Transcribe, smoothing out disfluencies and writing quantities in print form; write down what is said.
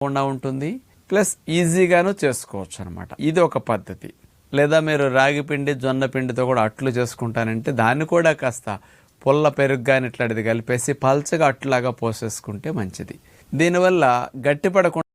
కూడా ఉంటుంది, ప్లస్ ఈజీగాను చేసుకోవచ్చు అనమాట. ఇది ఒక పద్ధతి. లేదా మీరు రాగి పిండి జొన్న పిండితో కూడా అట్లు చేసుకుంటానంటే దాన్ని కూడా కాస్త పుల్ల పెరుగు కానీ ఇట్లాంటిది కలిపేసి పల్చగా అట్లాగా పోసేసుకుంటే మంచిది. దీనివల్ల గట్టిపడకుండా